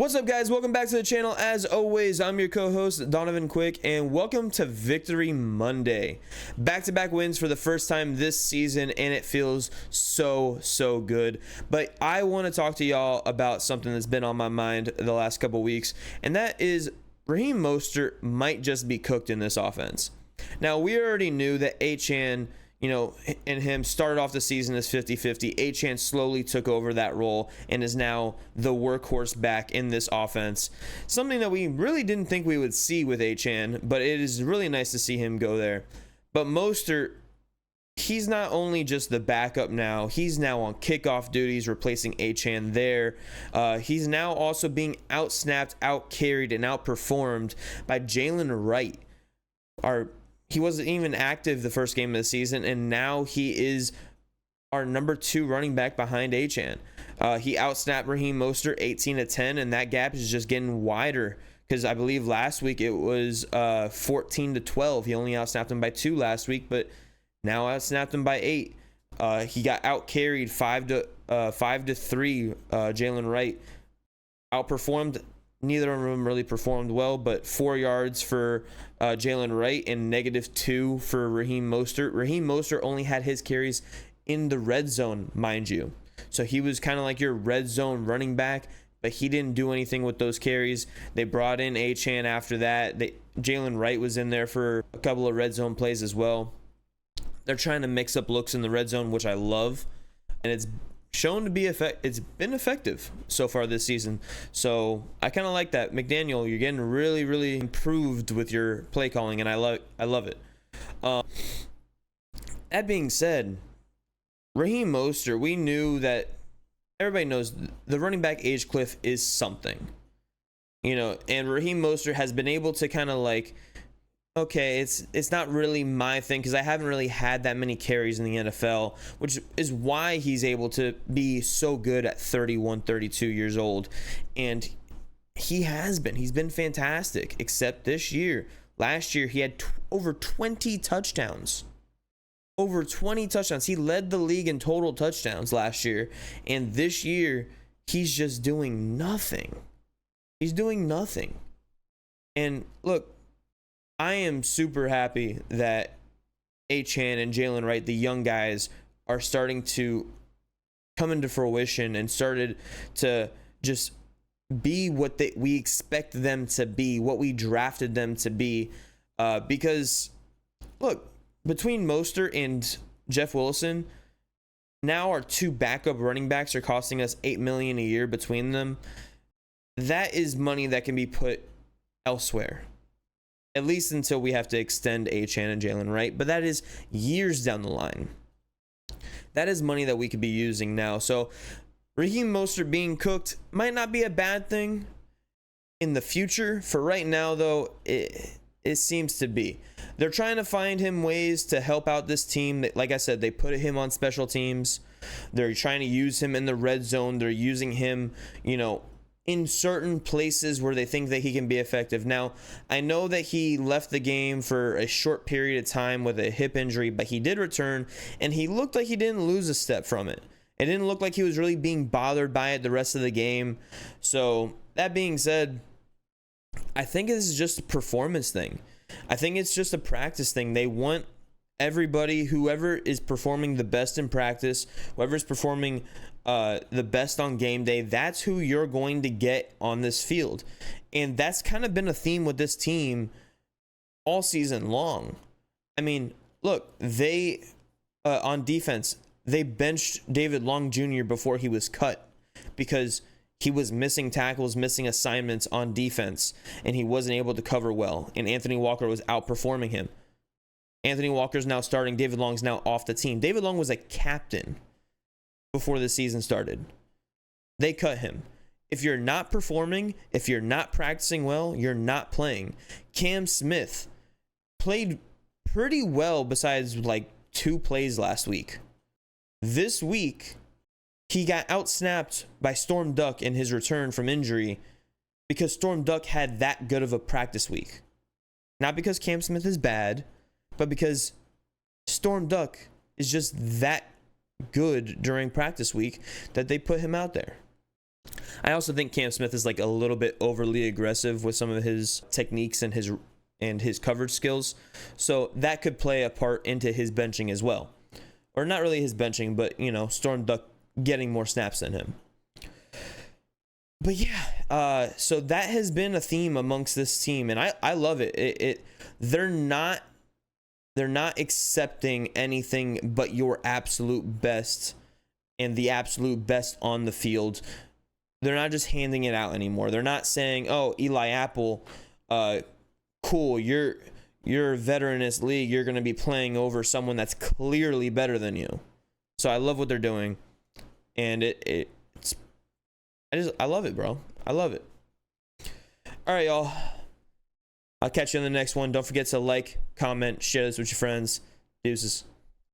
What's up, guys? Welcome back to the channel. As always, I'm your co-host Donovan Quick, and welcome to Victory Monday. Back-to-back wins for the first time this season, and it feels so good. But I want to talk to y'all about something that's been on my mind the last couple weeks, and that is Raheem Mostert might just be cooked in this offense. Now, we already knew that Achane, and him started off the season as 50-50. Achane slowly took over that role and is now the workhorse back in this offense. Something that we really didn't think we would see with Achane, but it is really nice to see him go there. But Mostert, he's not only just the backup now, he's now on kickoff duties, replacing Achane there. He's now also being out-snapped, out-carried, and outperformed by Jalen Wright. He wasn't even active the first game of the season, and now he is our number 2 running back behind Achane. He outsnapped Raheem Mostert 18-10, and that gap is just getting wider because I believe last week it was 14-12. He only outsnapped him by 2 last week, but now outsnapped him by 8. He got out-carried 5-3. Jalen Wright outperformed. Neither of them really performed well, but 4 yards for Jalen Wright and -2 for Raheem Mostert. Raheem Mostert only had his carries in the red zone, mind you. So he was kind of like your red zone running back, but he didn't do anything with those carries. They brought in Achane after that. Jalen Wright was in there for a couple of red zone plays as well. They're trying to mix up looks in the red zone, which I love, and it's shown to be it's been effective so far this season. So I kind of like that. McDaniel, you're getting really improved with your play calling, and I love it. That being said, Raheem Mostert, we knew that everybody knows the running back age cliff is something, and Raheem Mostert has been able to kind of like, okay, it's not really my thing because I haven't really had that many carries in the NFL, which is why he's able to be so good at 31, 32 years old. And he's been fantastic, except this year. Last year, he had over 20 touchdowns. Over 20 touchdowns. He led the league in total touchdowns last year. And this year, he's just doing nothing. He's doing nothing. And look, I am super happy that Achane and Jalen Wright, the young guys, are starting to come into fruition and started to just be what we expect them to be, what we drafted them to be. Because, look, between Mostert and Jeff Wilson, now our 2 backup running backs are costing us $8 million a year between them. That is money that can be put elsewhere. At least until we have to extend Achane and Jalen Wright. But that is years down the line. That is money that we could be using now. So Raheem Mostert being cooked might not be a bad thing in the future. For right now, though, it seems to be. They're trying to find him ways to help out this team. Like I said, they put him on special teams. They're trying to use him in the red zone. They're using him, in certain places where they think that he can be effective. Now, I know that he left the game for a short period of time with a hip injury, but he did return, and he looked like he didn't lose a step from it. It didn't look like he was really being bothered by it the rest of the game. So, that being said, I think this is just a performance thing. I think it's just a practice thing. They want everybody, whoever is performing the best in practice, whoever's performing the best on game day, that's who you're going to get on this field. And that's kind of been a theme with this team all season long. I mean, look, they on defense, they benched David Long Jr. before he was cut because he was missing tackles, missing assignments on defense, and he wasn't able to cover well, and Anthony Walker was outperforming him. Anthony Walker's now starting. David Long's now off the team. David Long was a captain before the season started. They cut him. If you're not performing, if you're not practicing well, you're not playing. Cam Smith played pretty well besides like 2 plays last week. This week, he got outsnapped by Storm Duck in his return from injury because Storm Duck had that good of a practice week. Not because Cam Smith is bad, but because Storm Duck is just that good during practice week that they put him out there. I also think Cam Smith is like a little bit overly aggressive with some of his techniques and his coverage skills. So that could play a part into his benching as well. Or not really his benching, but, you know, Storm Duck getting more snaps than him. But yeah, so that has been a theme amongst this team, and I love it. They're not accepting anything but your absolute best and the absolute best on the field. They're not just handing it out anymore. They're not saying, "Oh, Eli Apple, cool, you're a veteran in this league. You're going to be playing over someone that's clearly better than you." So I love what they're doing, and I love it, bro. I love it. All right, y'all. I'll catch you on the next one. Don't forget to like, comment, share this with your friends. Deuces.